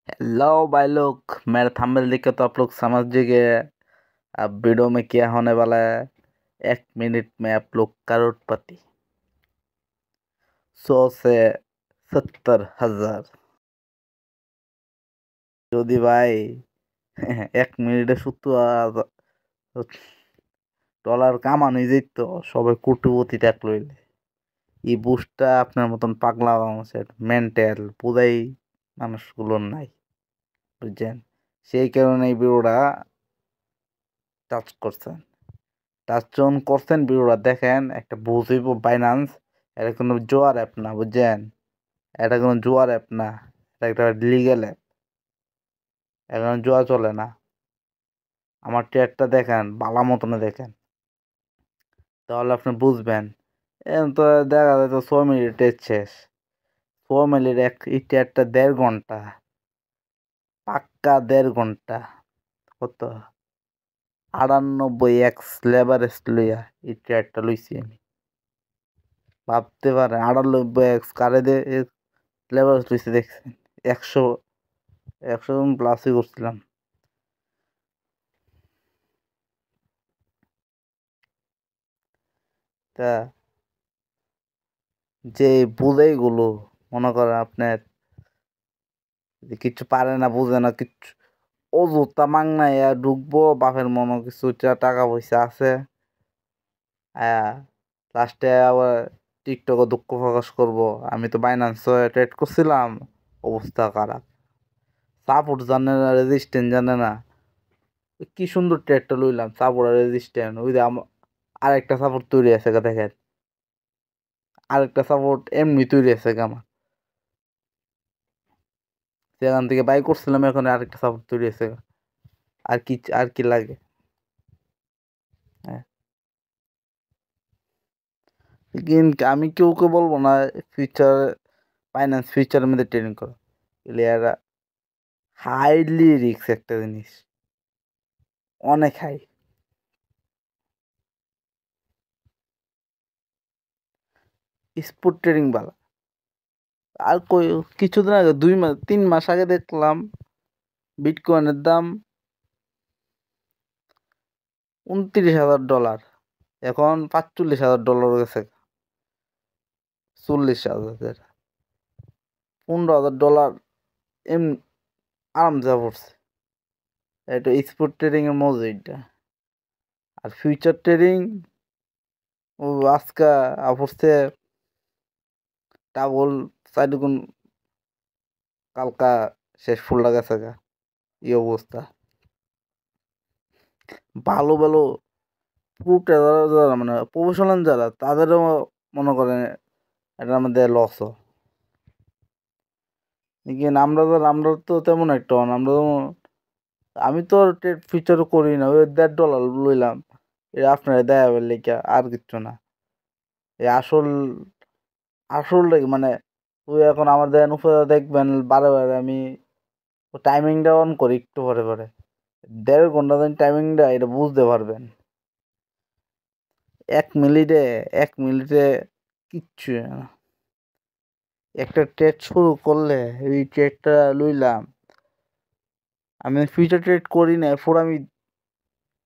Hello भाई लोग। मेरे थंबनेल देख के तो आप लोग समझ गए अब वीडियो में क्या होने वाला है। 1 मिनट में आप लोग करोड़पति। 100 से 70 हजार। যদি ভাই 1 মিনিটে 70 ডলার কামানো যেত সবাই কোটিপতি টাক লইলে এই বুস্টটা আপনার মতন পাগলা মানুষের মেন্টাল পুরাই মানুষগুলোর নাই, বুঝছেন? সেই কারণে এই ভিডিওটা টাচ করছেন। টাচ যখন করছেন ভিডিওটা দেখেন, একটা বুঝইব বাইনান্স এটা কোনো জোয়ার অ্যাপ না, বুঝছেন? এটা কোনো জোয়ার অ্যাপ না, এটা একটা লিগেল অ্যাপ। এখন জোয়া চলে না। আমার ট্রেডটা দেখেন, বালা মতনে দেখেন, তাহলে আপনি বুঝবেন। এখন তো দেখা যায় তো 6 মিনিট ট্রেড শেষ। 6 মিনিট এই ট্রেডটা 1.5 ঘন্টা, পাক্কা 1.5 ঘন্টা। কত 98x লেবারেজ লইয়া এই ট্রেডটা লইছি আমি। ভাবতে পারেন 98x কারে দে লেবারেজ লইছি দেখছেন? 100 প্লাসই করছিলাম। তা যে বুঝেইগুলো মনে করেন আপনার যে কিছু পারে না, বুঝে না কিচ্ছু, ও জুতা মাংনাইয়া ঢুকবো, বাপের মনে কিছু টাকা পয়সা আছে, লাস্টে আবার টিকটকে দুঃখ প্রকাশ করব আমি তো বাইন্যান্স ট্রেড করছিলাম, অবস্থা খারাপ। সাপোর্ট জানে না, রেজিস্ট্যান্ট জানে না। কি সুন্দর ট্রেডটা লইলাম, সাপোর্ট আর রেজিস্ট্যান্ট, ওই যে আরেকটা সাপোর্ট তৈরি আছে দেখেন, আরেকটা সাপোর্ট এমনি তৈরি আছে আমার, সেখান থেকে বাই করছিলাম, এখন আরেকটা সাপোর্ট তৈরি আছে। আর কি লাগে? হ্যাঁ, কিন্তু আমি কেউকে বলবো না ফিউচার ফাইন্যান্স ফিউচারের মধ্যে ট্রেডিং করো, এগুলি এরা হাইলি রিস্ক একটা জিনিস, অনেক হাই। স্পট ট্রেডিং বালা আর কই, কিছুদিন আগে 2 মাস 3 মাস আগে দেখলাম বিটকয়েনের দাম 29,000 ডলার, এখন 45,000 ডলার গেছে। 40,000, 15,000 ডলার এমনি আরাম যা পড়ছে। এটা স্পট ট্রেডিং এর মজা এটা। আর ফিউচার ট্রেডিং ও আজকা পড়ছে ডাবল 4 গুণ, কালকা শেষ ফুল গেছে গা, এই অবস্থা। ভালো ভালো যারা মানে প্রফেশনাল যারা, তাদেরও মনে করেন এটার মধ্যে লসও। কিন্তু আমরা তো তেমন একটা না, আমি তো ট্রেড ফিউচার করি না, ওই $1.5 লইলাম, এটা আপনারা দেয়া লেখা আর কিচ্ছু না। এই আসল মানে ওই এখন আমার দেন উপরে দেখবেন বারে বারে আমি টাইমিংটা অন করি একটু পরে পরে, 1.5 ঘন্টা দিন টাইমিংটা, এটা বুঝতে পারবেন। 1 মিনিটে কিচ্ছু না। একটা ট্রেড শুরু করলে এই ট্রেডটা লইলাম, আমি ফিউচার ট্রেড করি না, পুরো আমি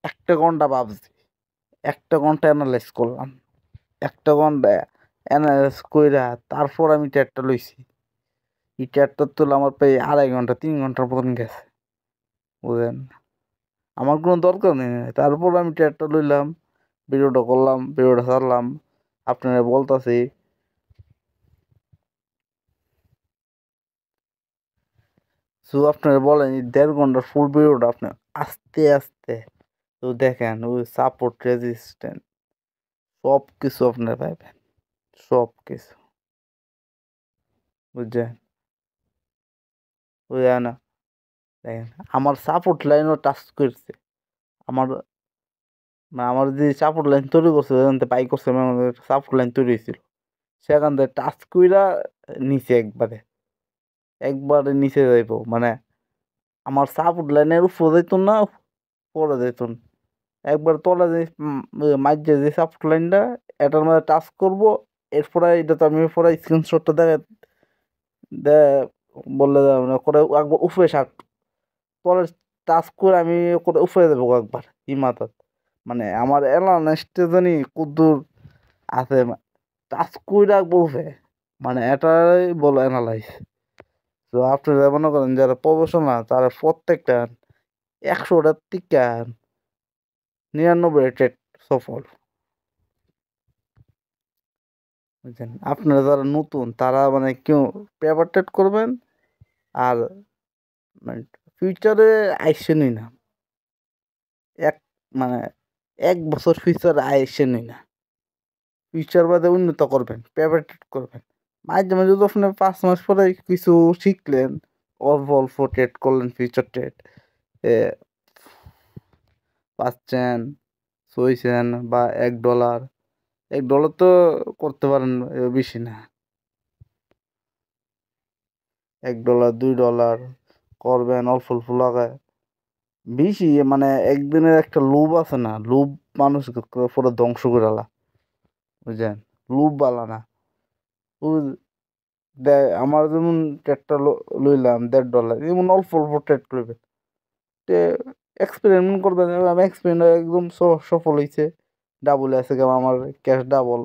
1 ঘন্টা ভাবছি, 1 ঘন্টা অ্যানালাইজ করলাম, 1 ঘন্টা অ্যানালাইজ কইরা তারপর আমি ট্রেডটা লইছি। এই ট্রেডটা তুলে আমার প্রায় 2.5 ঘন্টা 3 ঘন্টার মতন গেছে, বুঝলেন? আমার কোনো দরকার নেই, তারপর আমি ট্রেডটা লইলাম, ভিডিওটা করলাম, ভিডিওটা ছাড়লাম, আপনারা বলতাছি। সো আপনারা বলেন এই 1.5 ঘন্টার ফুল ভিডিওটা আপনি আস্তে আস্তে তো দেখেন, ওই সাপোর্ট রেজিস্ট্যান্ট সব কিছু আপনারা পাইবেন, সব কিছু, বুঝছেন? বুঝলেন না? দেখেন আমার সাপোর্ট লাইনও টাচ করছে, আমার আমার যে সাপোর্ট লাইন তৈরি করছে, যেখান থেকে বাই করছে, সাপোর্ট লাইন তৈরি হয়েছিল, সেখান থেকে টাচ কইরা নিচে একবারে নিচে যাইব, মানে আমার সাপোর্ট লাইনের উপরে যাইত না, পরে যাইত না, একবার তলে যে মাঝে যে সাপোর্ট লাইনটা, এটার মধ্যে টাচ করব, এরপরে এটা তো আমি পরে স্ক্রিনশটটা দেখে বললে যাবে না, করে একবার উফে শার্ট পরে টাচ করে আমি করে উফে দেবো একবার মাথাত, মানে আমার অ্যানালাইসটা জানি কদ্দুর আছে, টাচ করে রাখবো উফে, মানে এটাই বলো অ্যানালাইস। তো আপনারা মনে করেন যারা প্রফেশনাল তারা প্রত্যেকটা 100টার থেকে 99 টেট সফল, বুঝছেন। আপনারা যারা নতুন তারা মানে কেউ পেপার টেট করবেন, আর মানে ফিউচারে আইসেনই না, এক মানে 1 বছর ফিউচারে আইসেনই না, ফিউচার বাদে উন্নত করবেন, পেপার টেট করবেন। মাঝে মাঝে তো আপনি 5 মাস পরে কিছু শিখলেন, অল্প অল্প ট্রেড করলেন, ফিউচার ট্রেড এ পাচ্ছেন, সইছেন, বা $1, $1 তো করতে পারেন, বেশি না, $1 $2 করবেন অল্প অল্প লাগায়, বেশি মানে একদিনের একটা লোভ আছে না, লোভ মানুষকে পুরো ধ্বংস করে আলা, বুঝছেন, লোভ বালা না। আমার যেমন ট্রেডটা লইলাম $1.5, যেমন অল্প অল্প ট্রেড করবে, এক্সপেরিমেন্ট করবেন, আমি এক্সপেরিমেন্ট একদম সফল হয়েছে, ডাবল আছে, আমার ক্যাশ ডাবল।